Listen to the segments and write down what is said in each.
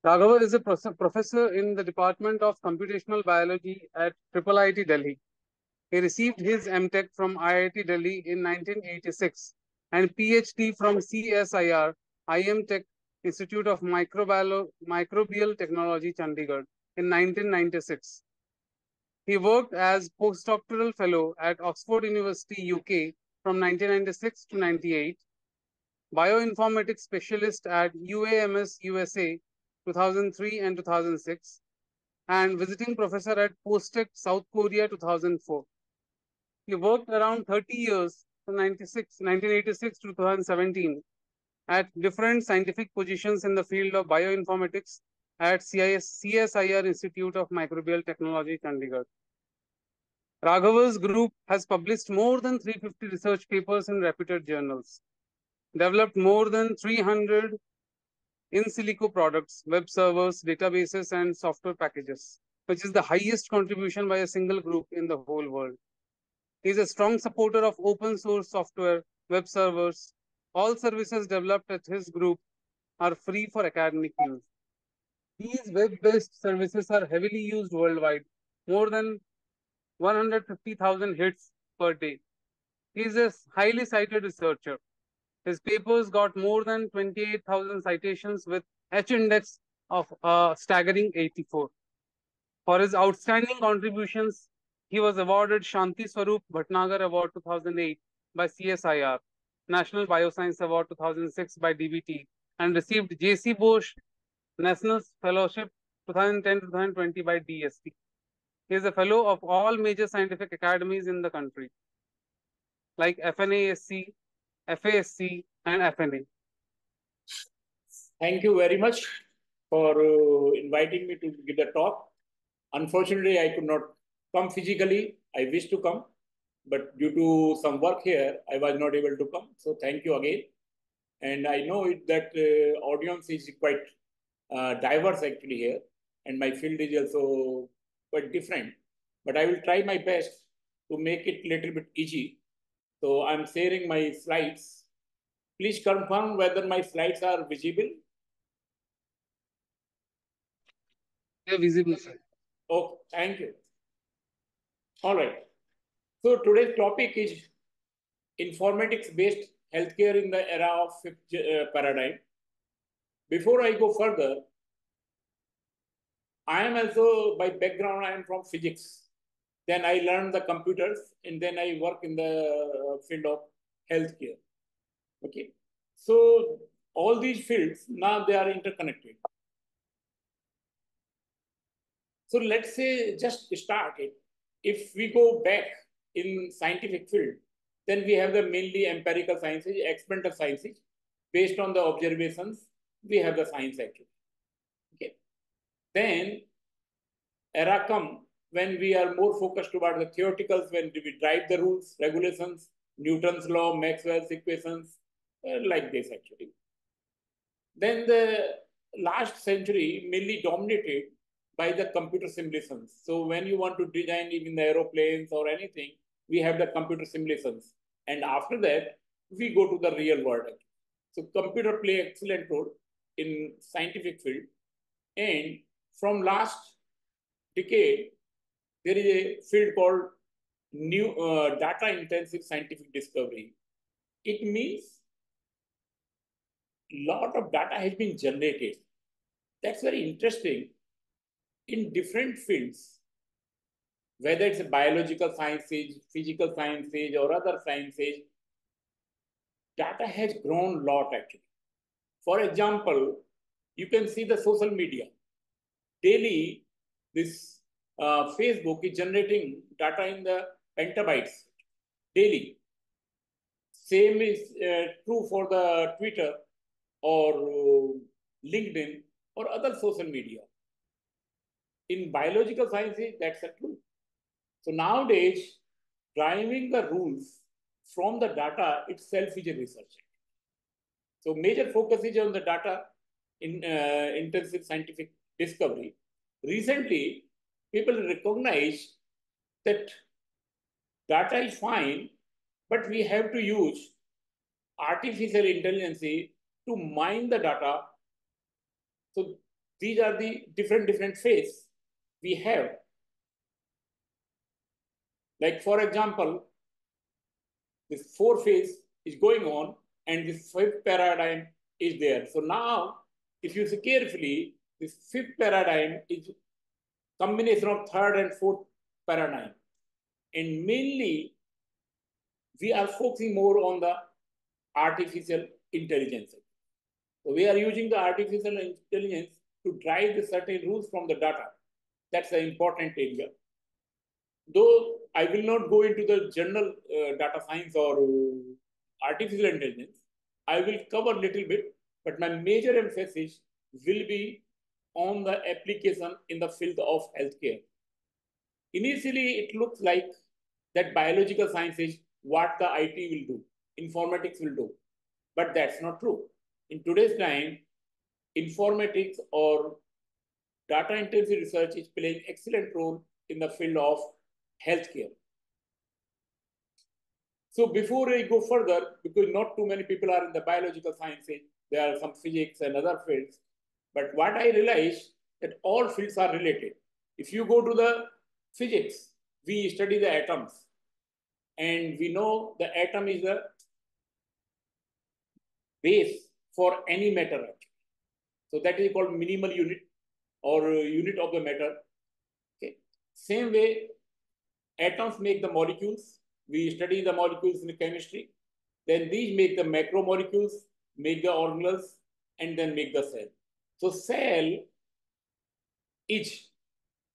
Raghava is a professor in the Department of Computational Biology at IIIT Delhi. He received his MTech from IIT Delhi in 1986 and PhD from CSIR, IM Tech Institute of Microbial Technology, Chandigarh in 1996. He worked as postdoctoral fellow at Oxford University, UK from 1996 to 98, bioinformatics specialist at UAMS USA 2003 and 2006, and visiting professor at Postech South Korea 2004. He worked around 30 years from 1986 to 2017 at different scientific positions in the field of bioinformatics at CSIR Institute of Microbial Technology, Chandigarh. Raghava's group has published more than 350 research papers in reputed journals, developed more than 300 in silico products, web servers, databases, and software packages, which is the highest contribution by a single group in the whole world. He is a strong supporter of open source software, web servers. All services developed at his group are free for academic use. These web-based services are heavily used worldwide, more than 150,000 hits per day. He is a highly cited researcher. His papers got more than 28,000 citations with H-index of a staggering 84. For his outstanding contributions, he was awarded Shanti Swarup Bhatnagar Award 2008 by CSIR, National Bioscience Award 2006 by DBT, and received J.C. Bose National Fellowship 2010-2020 by DST. He is a fellow of all major scientific academies in the country, like FNASC, FASC, and FNA. Thank you very much for inviting me to give the talk. Unfortunately, I could not come physically. I wish to come, but due to some work here, I was not able to come. So thank you again. And I know that audience is quite diverse actually here, and my field is also quite different. But I will try my best to make it a little bit easy. So I'm sharing my slides. Please confirm whether my slides are visible. They are visible, sir. Oh, thank you. All right. So today's topic is informatics-based healthcare in the era of fifth paradigm. Before I go further, I am also, by background, I am from physics. Then I learned the computers, and then I work in the field of healthcare. Okay. So all these fields, now they are interconnected. So let's say just start it. If we go back in scientific field, then we have the mainly empirical sciences, experimental sciences. Based on the observations, we have the science actually. Okay. Then era come when we are more focused about the theoreticals, when we drive the rules, regulations, Newton's law, Maxwell's equations, like this actually. Then the last century mainly dominated by the computer simulations. So when you want to design even the aeroplanes or anything, we have the computer simulations. And after that, we go to the real world. So computer play excellent role in scientific field. And from last decade, there is a field called new data intensive scientific discovery. It means lot of data has been generated. That's very interesting. In different fields, whether it's a biological sciences, physical sciences, or other sciences, data has grown a lot actually. For example, you can see the social media. Daily, this Facebook is generating data in the petabytes daily. Same is true for the Twitter or LinkedIn or other social media. In biological sciences, that's true. So nowadays, driving the rules from the data itself is a research. So major focus is on the data in intensive scientific discovery. Recently, people recognize that data is fine, but we have to use artificial intelligence to mine the data. So these are the different phases we have. Like for example, this 4 phase is going on and this 5th paradigm is there. So now, if you see carefully, this 5th paradigm is combination of 3rd and 4th paradigm. And mainly, we are focusing more on the artificial intelligence. So we are using the artificial intelligence to drive the certain rules from the data. That's an important area. Though I will not go into the general data science or artificial intelligence, I will cover a little bit, but my major emphasis will be on the application in the field of healthcare. Initially, it looks like that biological science is what the IT will do, informatics will do, but that's not true. In today's time, informatics or data intensive research is playing excellent role in the field of healthcare. So before I go further, because not too many people are in the biological sciences, there are some physics and other fields. But what I realized that all fields are related. If you go to the physics, we study the atoms. And we know the atom is the base for any matter. So that is called minimal unit or unit of the matter. Okay. Same way, atoms make the molecules. We study the molecules in chemistry. Then these make the macromolecules, make the organelles, and then make the cell. So cell is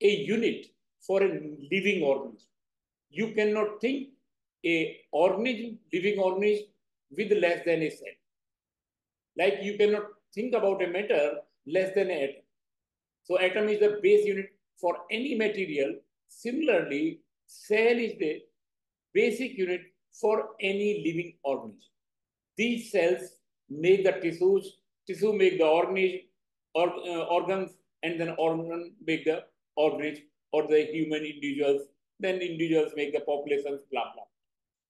a unit for a living organism. You cannot think a organism, living organism, with less than a cell. Like you cannot think about a matter less than an atom. So atom is the base unit for any material. Similarly, cell is the basic unit for any living organism. These cells make the tissues, tissue make the organs, and then organ make the organism or the human individuals, then individuals make the populations, blah, blah.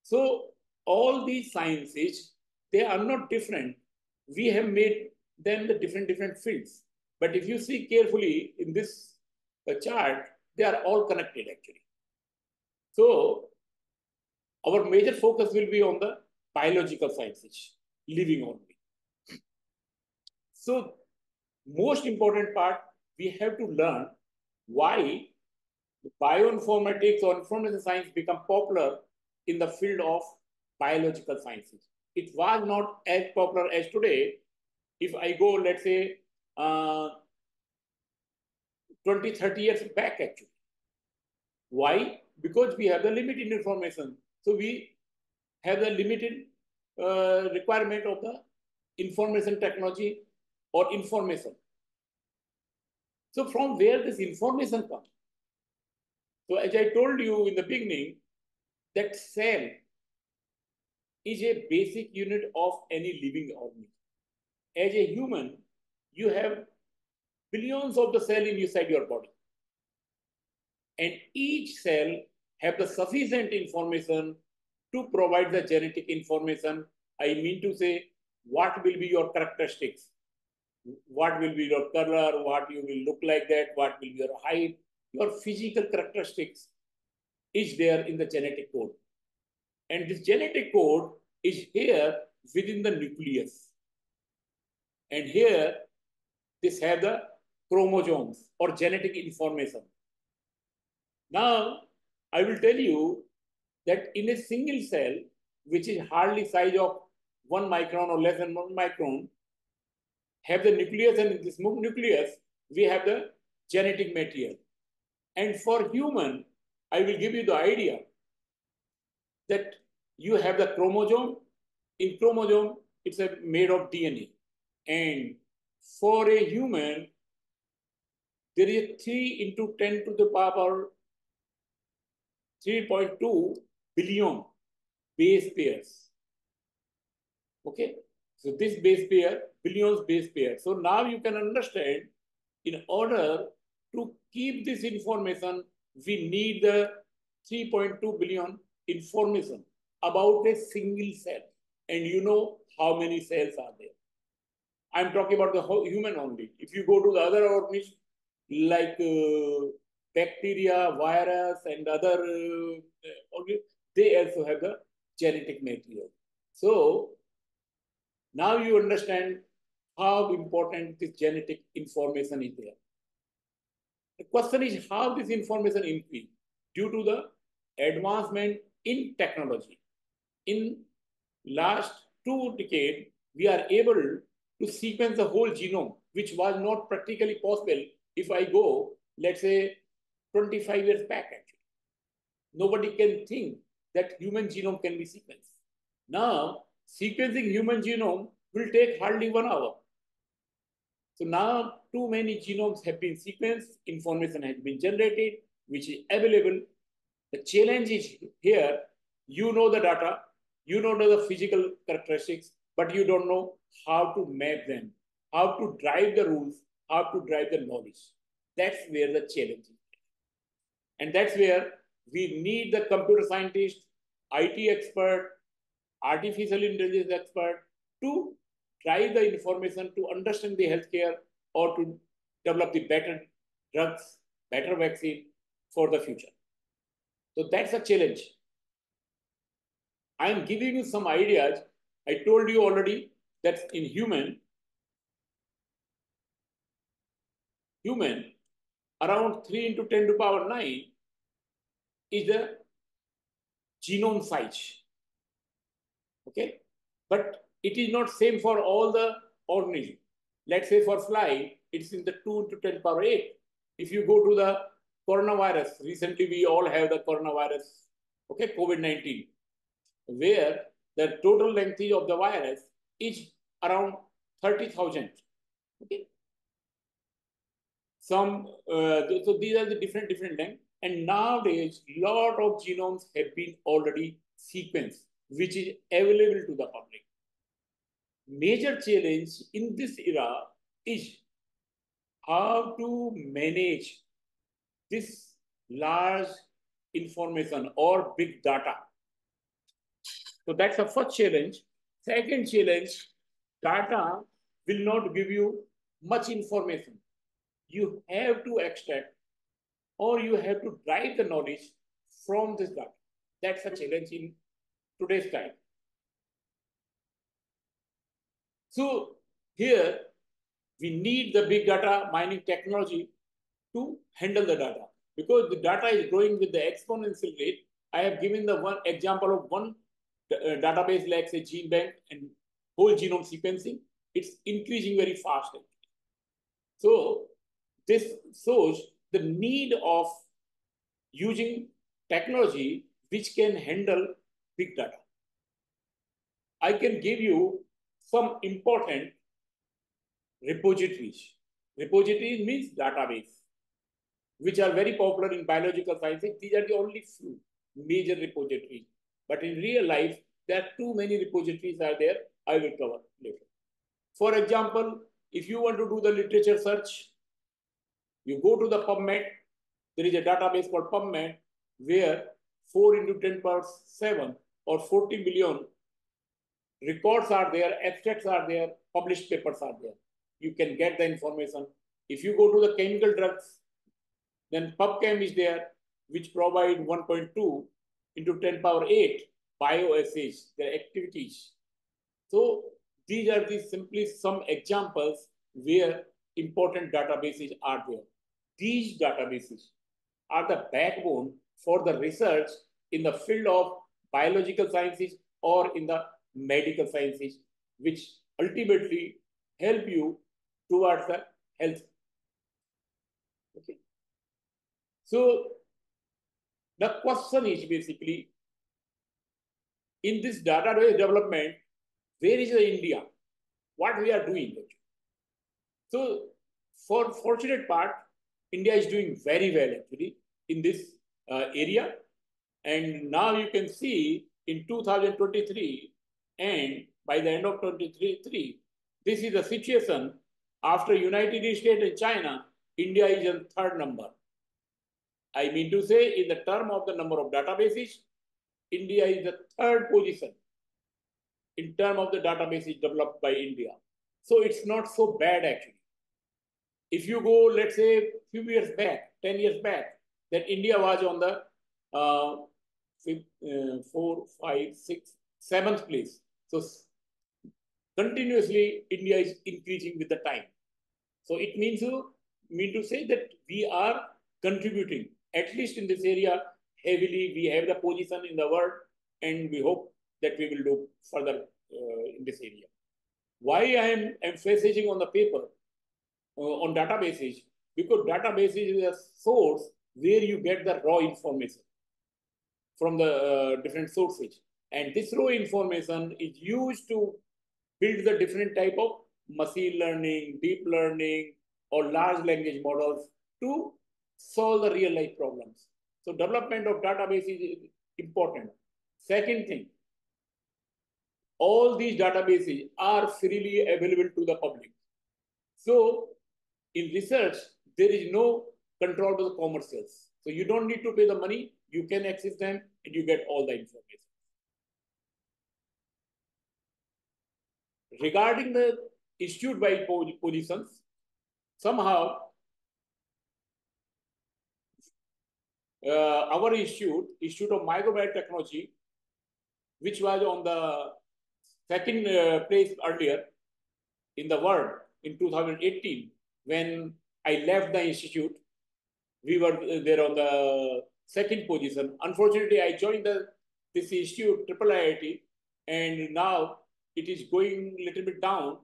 So all these sciences, they are not different. We have made them the different fields. But if you see carefully in this chart, they are all connected actually. So our major focus will be on the biological sciences, living only. So most important part, we have to learn why bioinformatics or information science become popular in the field of biological sciences. It was not as popular as today. If I go, let's say, 20, 30 years back actually. Why? Because we have the limited information. So we have the limited requirement of the information technology or information. So from where this information comes? So as I told you in the beginning, that cell is a basic unit of any living organism. As a human, you have billions of the cells inside your body. And each cell have the sufficient information to provide the genetic information. I mean to say, what will be your characteristics? What will be your color? What you will look like that? What will be your height? Your physical characteristics is there in the genetic code. And this genetic code is here within the nucleus. And here, this have the chromosomes or genetic information. Now, I will tell you that in a single cell, which is hardly size of 1 micron or less than 1 micron, have the nucleus, and in this nucleus, we have the genetic material. And for human, I will give you the idea that you have the chromosome. In chromosome, it's made of DNA. And for a human, there is 3 into 10 to the power 3.2 billion base pairs. Okay, so this base pair, billions base pairs. So now you can understand, in order to keep this information, we need the 3.2 billion information about a single cell. And you know how many cells are there. I'm talking about the whole human only. If you go to the other organisms like bacteria, virus, and other they also have the genetic material. So now you understand how important this genetic information is there. The question is how this information increase due to the advancement in technology. In last 2 decades, we are able to sequence the whole genome, which was not practically possible if I go, let's say, 25 years back. Actually, nobody can think that human genome can be sequenced. Now, sequencing human genome will take hardly 1 hour. So now too many genomes have been sequenced, information has been generated, which is available. The challenge is here, you know the data, you know the physical characteristics, but you don't know how to map them, how to drive the rules, how to drive the knowledge. That's where the challenge is. And that's where we need the computer scientist, IT expert, artificial intelligence expert to drive the information to understand the healthcare or to develop the better drugs, better vaccine for the future. So that's a challenge. I'm giving you some ideas. I told you already that in human around 3 into 10 to the power 9 is the genome size. Okay, but it is not same for all the organisms. Let's say for fly, it's in the 2 to 10 power 8. If you go to the coronavirus, recently we all have the coronavirus, okay, COVID-19, where the total length of the virus is around 30,000. Okay. So these are the different lengths. And nowadays, lot of genomes have been already sequenced, which is available to the public. Major challenge in this era is how to manage this large information or big data. So that's the first challenge. Second challenge, data will not give you much information. You have to extract or you have to drive the knowledge from this data. That's a challenge in today's time. So here we need the big data mining technology to handle the data because the data is growing with the exponential rate. I have given the one example of one database like say gene bank and whole genome sequencing. It's increasing very fast. So this shows the need of using technology which can handle big data. I can give you some important repositories. Repositories means database, which are very popular in biological sciences. These are the only few major repositories. But in real life, there are too many repositories are there. I will cover later. For example, if you want to do the literature search, you go to the PubMed. There is a database called PubMed where 4 into 10 power 7 or 40 million records are there, abstracts are there, published papers are there. You can get the information. If you go to the chemical drugs, then PubChem is there, which provide 1.2 into 10 power 8 bioassays, their activities. So these are simply some examples where important databases are there. These databases are the backbone for the research in the field of biological sciences or in the medical sciences, which ultimately help you towards the health. Okay. So the question is basically, in this database development, where is the India? What we are doing? So for fortunate part, India is doing very well actually in this area. And now you can see in 2023 and by the end of 2023, this is the situation after United States and China, India is in third number. I mean to say in the term of the number of databases, India is the third position in terms of the databases developed by India. So it's not so bad actually. If you go, let's say, a few years back, 10 years back, that India was on the fifth, 4, 5, 6, 7th place. So continuously, India is increasing with the time. So it mean to say that we are contributing, at least in this area, heavily. We have the position in the world, and we hope that we will do further in this area. Why I am emphasizing on the paper, on databases? Because databases is a source where you get the raw information from the different sources. And this raw information is used to build the different type of machine learning, deep learning, or large language models to solve the real life problems. So development of databases is important. Second thing, all these databases are freely available to the public. So in research, there is no control to the commercials. So you don't need to pay the money, you can access them and you get all the information. Regarding the institute-wide positions, somehow our Institute of Microbiotechnology, which was on the second place earlier in the world in 2018, when I left the institute, we were there on the second position. Unfortunately, I joined this institute, Triple IIT, and now it is going a little bit down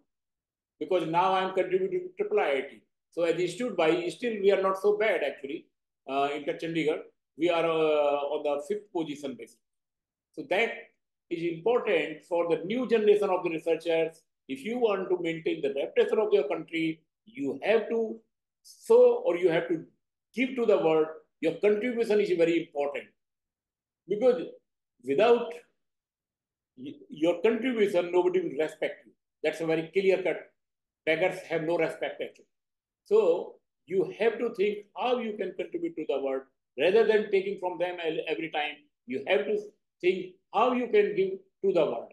because now I'm contributing to Triple IIT. So at the institute, by still we are not so bad actually. In Chandigarh, we are on the 5th position basically. So that is important for the new generation of the researchers. If you want to maintain the reputation of your country, you have to show or you have to give to the world. Your contribution is very important because without your contribution, nobody will respect you. That's a very clear cut. Beggars have no respect actually. So you have to think how you can contribute to the world rather than taking from them every time. You have to think how you can give to the world.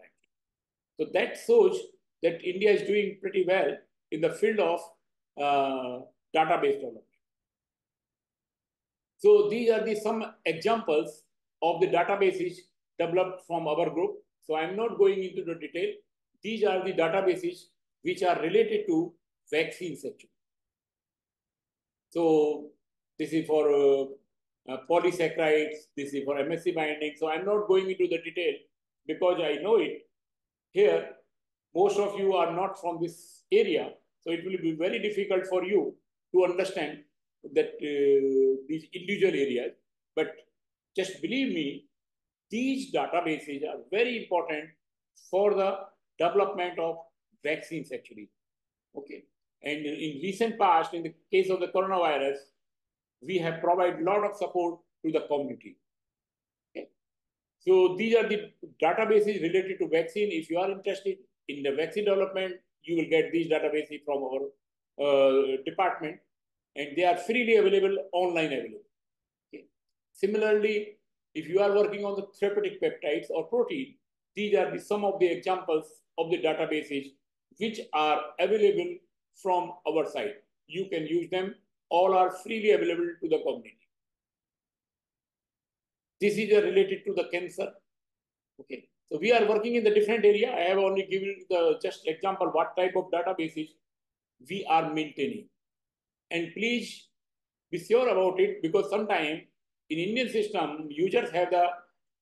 So that shows that India is doing pretty well in the field of database development. So these are some examples of the databases developed from our group. So I'm not going into the detail. These are the databases which are related to vaccines actually. So this is for polysaccharides, this is for MSC binding. So I'm not going into the detail because I know it. Here, most of you are not from this area. So it will be very difficult for you to understand that these individual areas. But just believe me, these databases are very important for the development of vaccines actually. Okay. And in recent past, in the case of the coronavirus, we have provided a lot of support to the community. Okay. So these are the databases related to vaccine. If you are interested in the vaccine development, you will get these databases from our department, and they are freely available, online available. Okay. Similarly, if you are working on the therapeutic peptides or protein, these are some of the examples of the databases which are available from our side. You can use them. All are freely available to the community. This is related to the cancer. Okay. So we are working in the different area. I have only given the just example what type of databases we are maintaining. And please be sure about it because sometimes in Indian system, users have the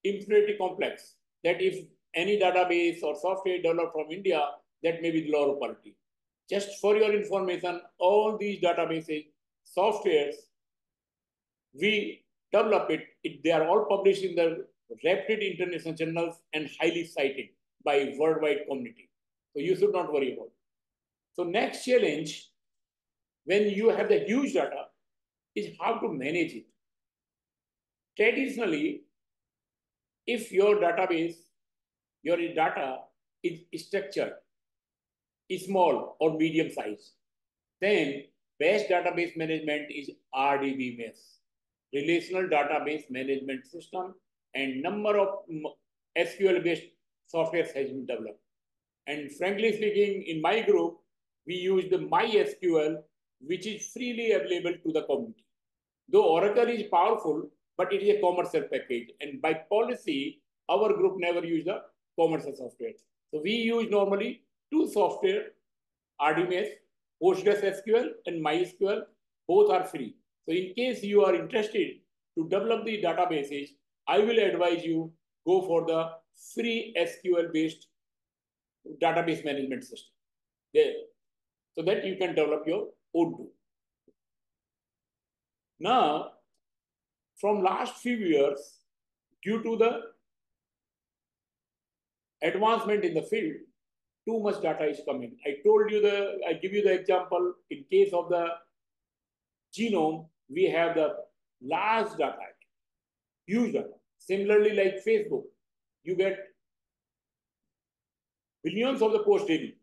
inferiority complex that if any database or software developed from India, that may be lower quality. Just for your information, all these databases, softwares, we develop it. They are all published in the reputed international journals and highly cited by worldwide community. So you should not worry about it. So next challenge, when you have the huge data, is how to manage it. Traditionally, if your database, your data is structured, is small or medium size, then best database management is RDBMS, Relational Database Management System, and number of SQL-based software has been developed. And frankly speaking, in my group, we use the MySQL, which is freely available to the community. Though Oracle is powerful, but it is a commercial package. And by policy, our group never use the commercial software. So we use normally two software, RDMS, PostgreSQL, and MySQL. Both are free. So in case you are interested to develop the databases, I will advise you go for the free SQL-based database management system there, so that you can develop your own tool. Now, from last few years, due to the advancement in the field, too much data is coming. I give you the example, in case of the genome, we have the large data, huge data. Similarly, like Facebook, you get billions of the posts daily.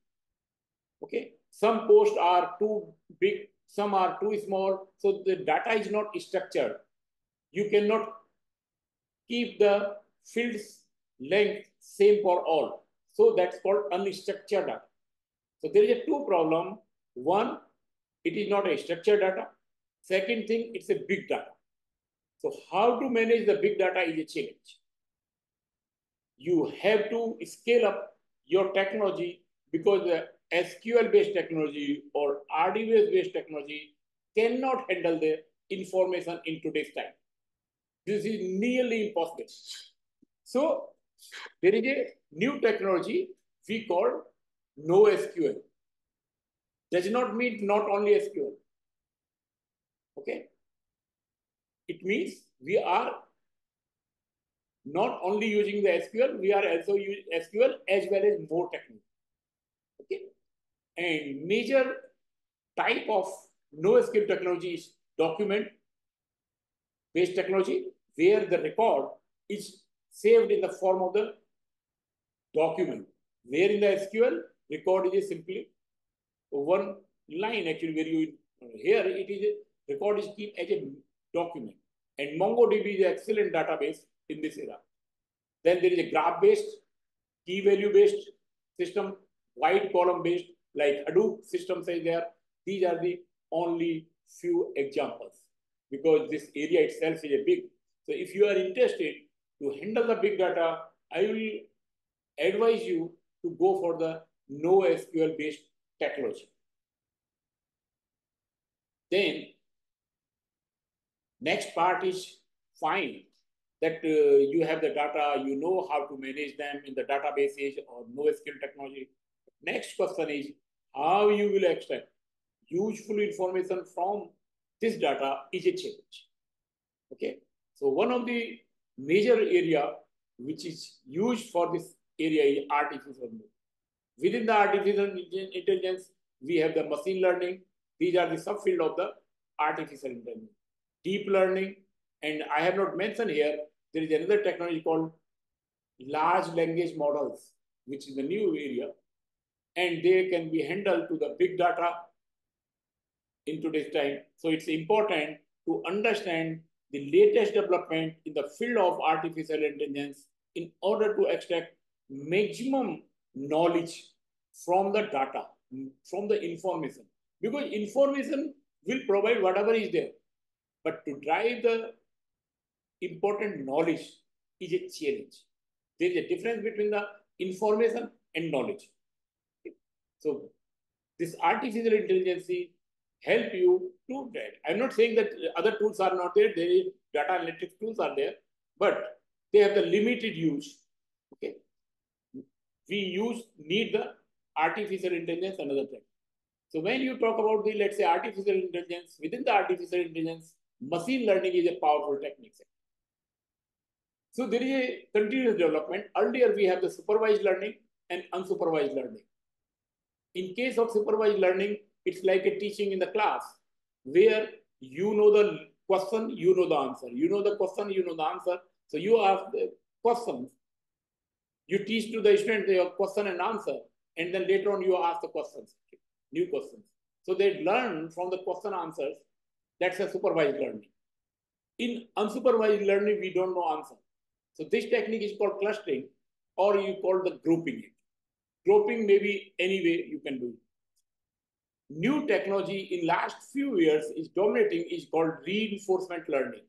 Okay, some posts are too big, some are too small, so the data is not structured. You cannot keep the field's length same for all. So that's called unstructured data. So there is a two problem. One, it is not a structured data. Second thing, it's a big data. So how to manage the big data is a challenge. You have to scale up your technology, because the SQL-based technology or RDBase-based technology cannot handle the information in today's time. This is nearly impossible. So there is a new technology we call NoSQL. Does not mean not only SQL. Okay. It means we are not only using the SQL, we are also using SQL as well as more technology. Okay. And major type of NoSQL technology is document-based technology, where the record is saved in the form of the document. Where in the SQL, record is simply one line actually, where you, here it is a record is kept as a document. And MongoDB is an excellent database in this era. Then there is a graph-based, key value-based system, wide column-based, like Hadoop systems is there. These are the only few examples, because this area itself is a big. So if you are interested to handle the big data, I will advise you to go for the NoSQL-based technology. Then next part is fine that you have the data, you know how to manage them in the databases or NoSQL technology. Next question is how you will extract useful information from this data is a challenge. Okay, so one of the major area which is used for this area is artificial intelligence. Within the artificial intelligence, we have the machine learning. These are the subfield of the artificial intelligence. Deep learning, and I have not mentioned here, there is another technology called large language models, which is the new area, and they can be handled to the big data in today's time. So it's important to understand the latest development in the field of artificial intelligence in order to extract maximum knowledge from the data, from the information. Because information will provide whatever is there. But to drive the important knowledge is a challenge. There is a difference between the information and knowledge. So this artificial intelligence help you to that. I'm not saying that other tools are not there. There is data analytics tools are there, but they have the limited use. Okay, we need the artificial intelligence another thing. So when you talk about the, let's say, artificial intelligence, within the artificial intelligence, machine learning is a powerful technique. So there is a continuous development. Earlier we have the supervised learning and unsupervised learning. In case of supervised learning, it's like a teaching in the class, where you know the question, you know the answer. You know the question, you know the answer. So you ask the questions. You teach to the student your question and answer, and then later on you ask the questions, new questions. So they learn from the question answers. That's a supervised learning. In unsupervised learning, we don't know answer. So this technique is called clustering, or you call the grouping it. Grouping may be any way you can do it. new technology in last few years is dominating is called reinforcement learning.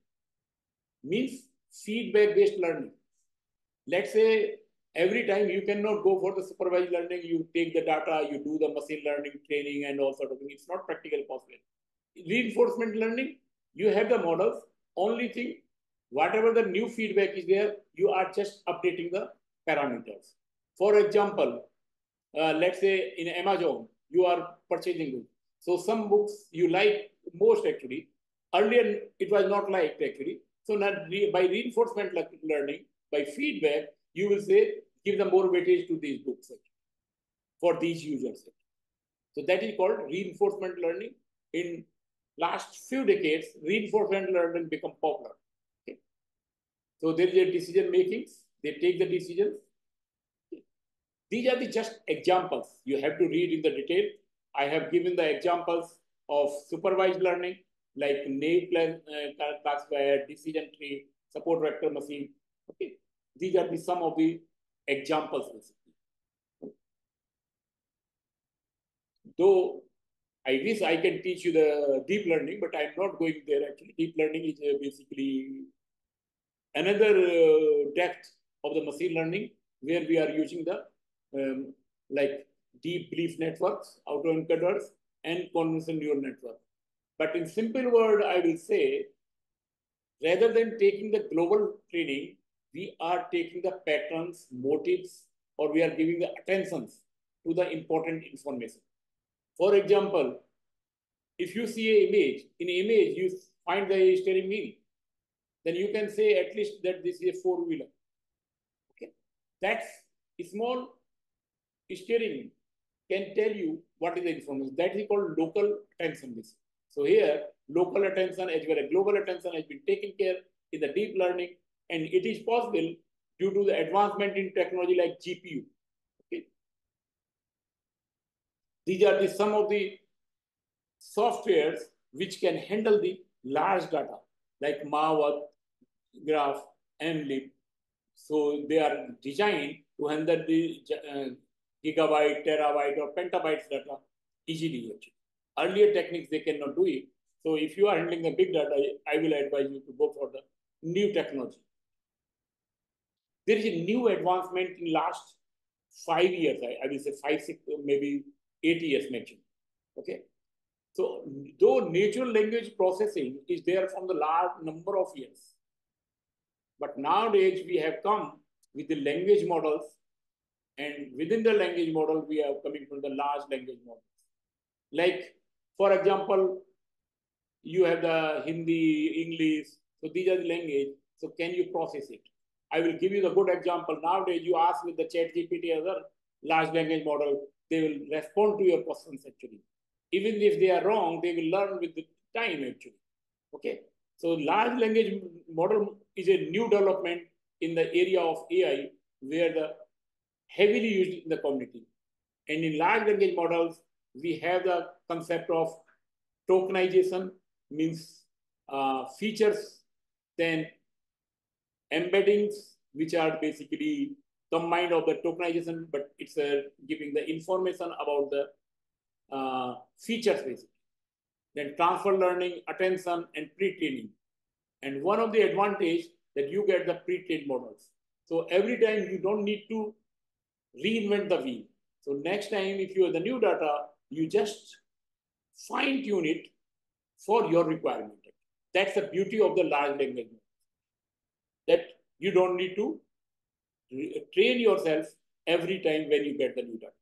Means feedback-based learning. Let's say every time you cannot go for the supervised learning, you take the data, you do the machine learning training and all sort of things. It's not practically possible. Reinforcement learning, you have the models. Only thing, whatever the new feedback is there, you are just updating the parameters. For example, let's say in Amazon, you are purchasing books. So some books you like most actually. Earlier, it was not liked actually. So now by reinforcement learning, by feedback, you will say, give the more weightage to these books actually, for these users. So that is called reinforcement learning. In last few decades, reinforcement learning become popular. Okay. So there is a decision making. They take the decisions. These are the just examples. You have to read in the detail. I have given the examples of supervised learning, like naive classifier, decision tree, support vector machine. Okay, these are some of the examples basically. Though I wish I can teach you the deep learning, but I'm not going there actually. Deep learning is basically another depth of the machine learning where we are using the like deep belief networks, autoencoders, and convolutional neural network. But in simple word, I will say, rather than taking the global training, we are taking the patterns, motives, or we are giving the attentions to the important information. For example, if you see an image, in image you find the steering wheel, then you can say at least that this is a four-wheeler. Okay, that's small steering can tell you what is the information. That is called local attention. So here, local attention as well as global attention has been taken care in the deep learning, and it is possible due to the advancement in technology like GPU. Okay. These are some of the softwares which can handle the large data like Mawat, Graph, MLib. So they are designed to handle the gigabyte, terabyte, or petabytes data easily. Earlier techniques, they cannot do it. So if you are handling the big data, I will advise you to go for the new technology. There is a new advancement in last 5 years. I will say 5, 6, maybe 8 years maximum. Okay. So though natural language processing is there from the large number of years, but nowadays we have come with the language models, and within the language model, we are coming from the large language models. Like, for example, you have the Hindi, English, so these are the language. So can you process it? I will give you the good example. Nowadays, you ask with the ChatGPT other large language model, they will respond to your questions actually. Even if they are wrong, they will learn with the time actually. Okay. So large language model is a new development in the area of AI where the heavily used in the community. And in large language models, we have the concept of tokenization, means features, then embeddings, which are basically combined of the tokenization, but it's giving the information about the features basically. Then transfer learning, attention, and pre-training. And one of the advantage that you get the pre-trained models. So every time you don't need to reinvent the wheel. So next time, if you have the new data, you just fine tune it for your requirement. That's the beauty of the large language model. That you don't need to train yourself every time when you get the new data.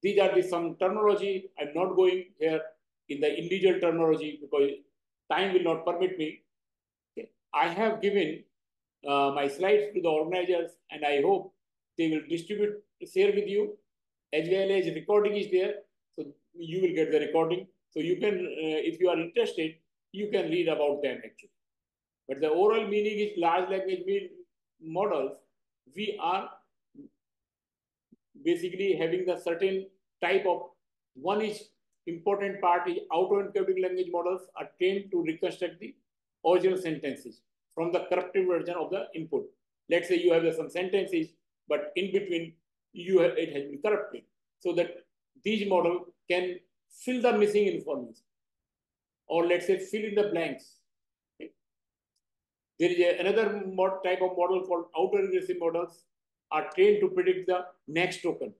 These are some terminology. I'm not going here in the individual terminology because time will not permit me. Okay. I have given my slides to the organizers, and I hope they will distribute, share with you, as well as recording is there. So you will get the recording. So you can, if you are interested, you can read about them actually. But the overall meaning is large language models. We are basically having the certain type of, one is important part is autoencoding language models are trained to reconstruct the original sentences from the corrupted version of the input. Let's say you have some sentences, but in between it has been corrupted. So that these model can fill the missing information, or let's say fill in the blanks. Okay. There is another type of model called outer regressive models are trained to predict the next token.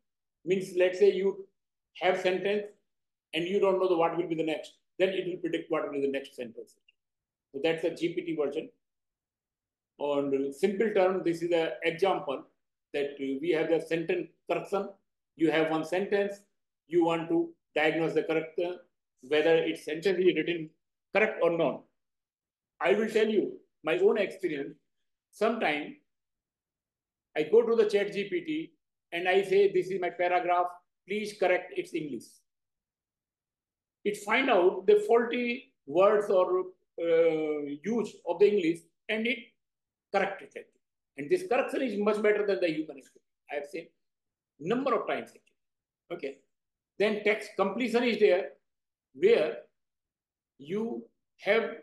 Means let's say you have sentence and you don't know what will be the next, then it will predict what will be the next sentence. So that's a GPT version. On simple term, this is an example that we have the sentence correction. You have one sentence, you want to diagnose the correct, whether its sentence is written correct or not. I will tell you my own experience. Sometimes I go to the chat GPT and I say, this is my paragraph, please correct its English. It find out the faulty words or use of the English and it corrected it. And this correction is much better than the human experience. I have seen number of times. Okay. Then text completion is there, where you have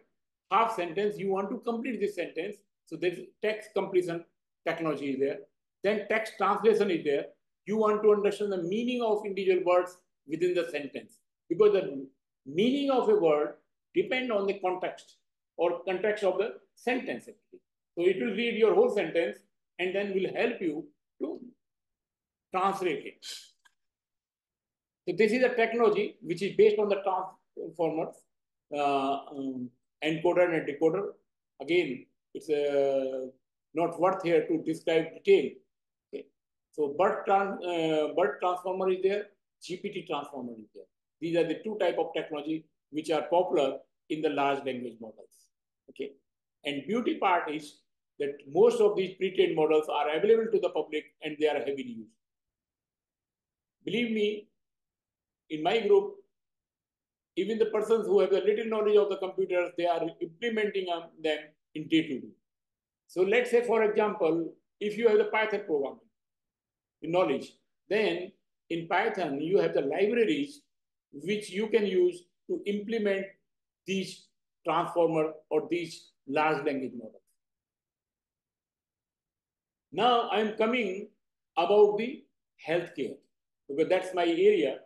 half sentence, you want to complete this sentence. So there's text completion technology is there. Then text translation is there. You want to understand the meaning of individual words within the sentence, because the meaning of a word depend on the context or context of the sentence actually. So it will read your whole sentence and then will help you to translate it. So this is a technology which is based on the transformers, encoder and decoder. Again, it's not worth here to describe detail. Okay. So BERT transformer is there, GPT transformer is there. These are the two type of technology which are popular in the large language models. Okay. And beauty part is that most of these pre-trained models are available to the public and they are heavily used. Believe me, in my group, even the persons who have a little knowledge of the computers, they are implementing them in day-to-day. So let's say, for example, if you have the Python programming knowledge, then in Python, you have the libraries which you can use to implement these transformer or these large language models. Now I'm coming about the healthcare, because that's my area.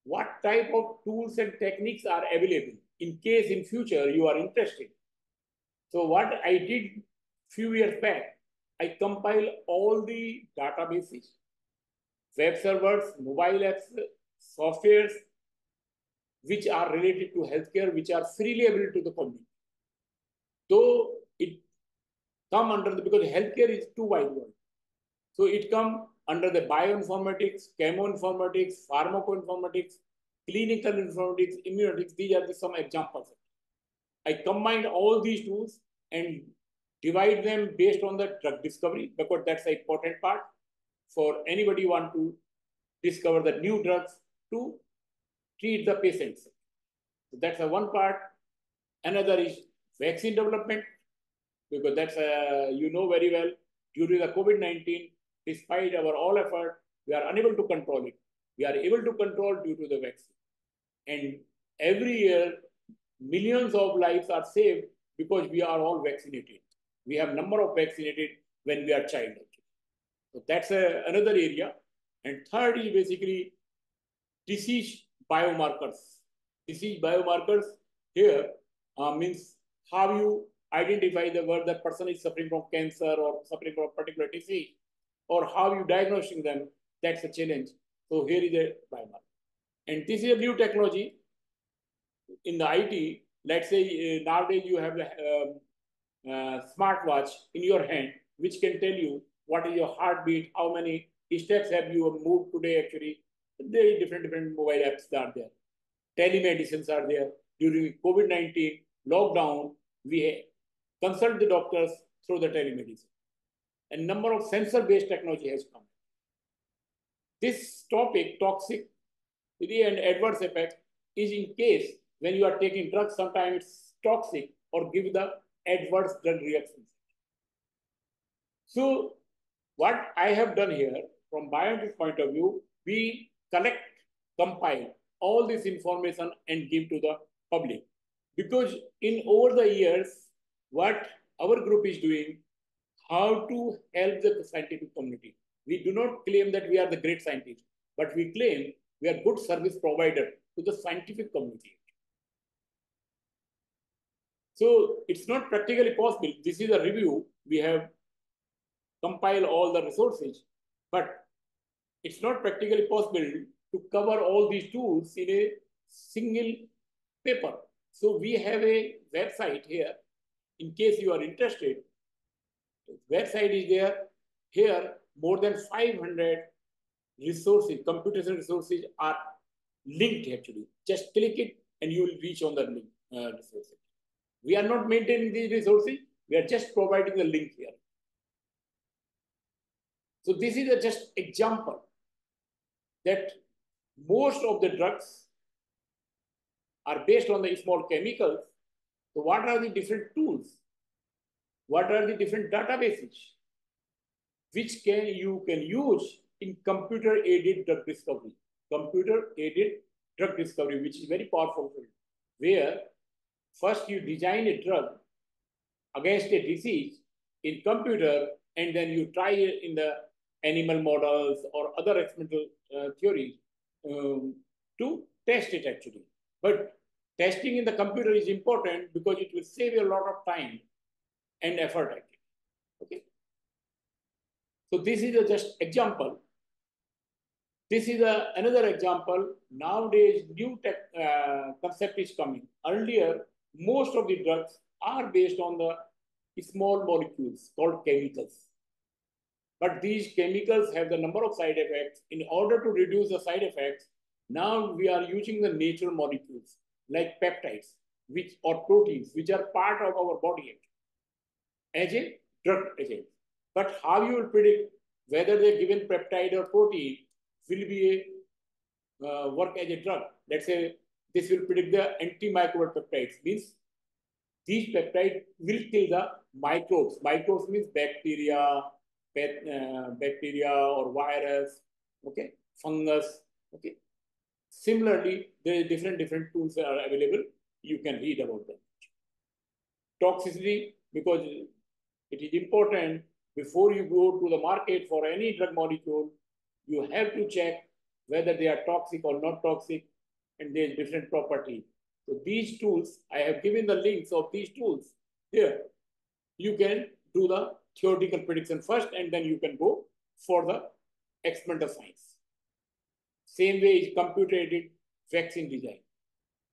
What type of tools and techniques are available in case in future you are interested? So what I did few years back, I compiled all the databases, web servers, mobile apps, softwares, which are related to healthcare, which are freely available to the public. Though it come under the, because healthcare is too wide world. So it come under the bioinformatics, chemoinformatics, pharmacoinformatics, clinical informatics, immunotics. These are some examples. I combined all these tools and divide them based on the drug discovery, because that's the important part for anybody who want to discover the new drugs to treat the patients. So that's the one part. Another is vaccine development, because that's you know very well, during the COVID-19, despite our all effort, we are unable to control it. We are able to control due to the vaccine. And every year, millions of lives are saved because we are all vaccinated. We have number of vaccinated when we are child. So that's another area. And third is basically disease biomarkers. Disease biomarkers here means how you identify the word that person is suffering from cancer or suffering from a particular disease, or how you diagnosing them. That's a challenge. So here is a biomarker. And this is a new technology in the IT. Let's say nowadays you have a smartwatch in your hand, which can tell you what is your heartbeat, how many steps have you moved today actually. There are different mobile apps that are there. Telemedicines are there. During COVID-19 lockdown, we consult the doctors through the telemedicine. A number of sensor-based technology has come. This topic, toxic and adverse effect, is in case when you are taking drugs, sometimes it's toxic or give the adverse drug reactions. So what I have done here, from bioinformatics point of view, we collect, compile all this information and give to the public. Because in over the years, what our group is doing, how to help the scientific community. We do not claim that we are the great scientists, but we claim we are good service provider to the scientific community. So it's not practically possible. This is a review. We have compiled all the resources, but it's not practically possible to cover all these tools in a single paper. So we have a website here. In case you are interested, the website is there. Here, more than 500 resources, computational resources are linked actually. Just click it and you will reach on the link resources. We are not maintaining these resources. We are just providing the link here. So this is a just example that most of the drugs are based on the small chemicals. So what are the different tools? What are the different databases which you can use in computer-aided drug discovery? Computer-aided drug discovery, which is very powerful, where first you design a drug against a disease in computer, and then you try it in the animal models or other experimental theories to test it actually. But testing in the computer is important because it will save you a lot of time and effort actually. Okay. So this is a just example. This is another example. Nowadays, new concept is coming. Earlier, most of the drugs are based on the small molecules called chemicals. But these chemicals have the number of side effects. In order to reduce the side effects, now we are using the natural molecules like peptides, or proteins, which are part of our body as a drug agent. But how you will predict whether the given peptide or protein will be a work as a drug? Let's say this will predict the antimicrobial peptides, means these peptides will kill the microbes. Microbes means bacteria, bacteria or virus, okay, fungus, okay. Similarly, there are different tools that are available. You can read about them. Toxicity, because it is important before you go to the market for any drug molecule, you have to check whether they are toxic or not toxic, and there's different properties. So these tools, I have given the links of these tools here. You can do the theoretical prediction first, and then you can go for the experimental science. Same way is computer-aided vaccine design.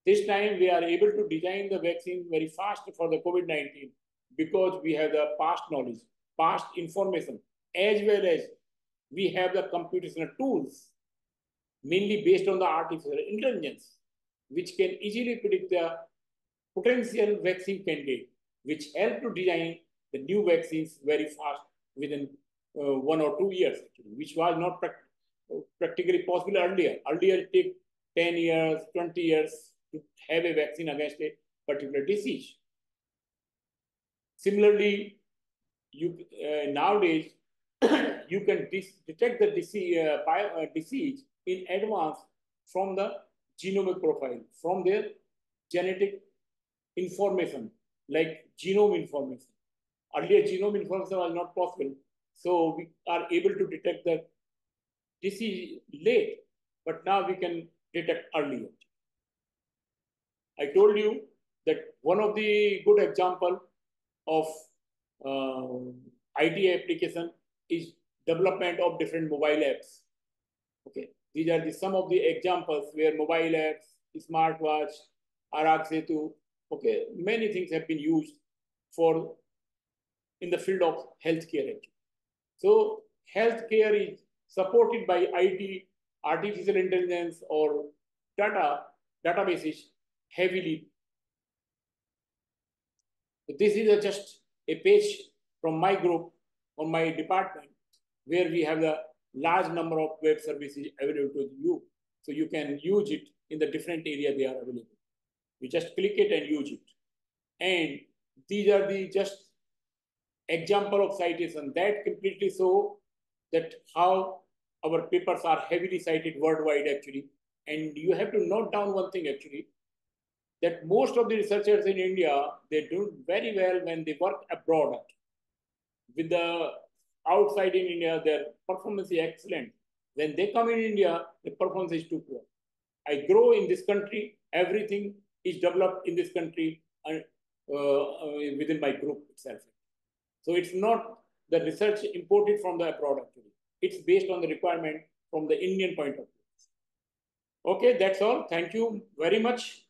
This time we are able to design the vaccine very fast for the COVID-19 because we have the past knowledge, past information, as well as we have the computational tools, mainly based on the artificial intelligence, which can easily predict the potential vaccine candidate, which help to design the new vaccines very fast within 1 or 2 years, actually, which was not practically possible earlier. Earlier, it took 10 years, 20 years to have a vaccine against a particular disease. Similarly, nowadays, you can detect the disease in advance from the genomic profile, from their genetic information, like genome information. Earlier, genome information was not possible. So we are able to detect the disease late, but now we can detect earlier. I told you that one of the good example of IT application is development of different mobile apps. Okay, these are some of the examples where mobile apps, smartwatch, Arag Setu, okay, many things have been used for in the field of healthcare. So healthcare is supported by IT, artificial intelligence, or databases heavily. So this is just a page from my group on my department where we have the large number of web services available to you. So you can use it in the different area they are available. You just click it and use it. And these are the just example of citation that completely show that how our papers are heavily cited worldwide actually. And you have to note down one thing actually, that most of the researchers in India, they do very well when they work abroad. With the outside in India, their performance is excellent. When they come in India, the performance is too poor. I grow in this country, everything is developed in this country and within my group itself. So it's not the research imported from the abroad actually. It's based on the requirement from the Indian point of view. Okay, that's all. Thank you very much.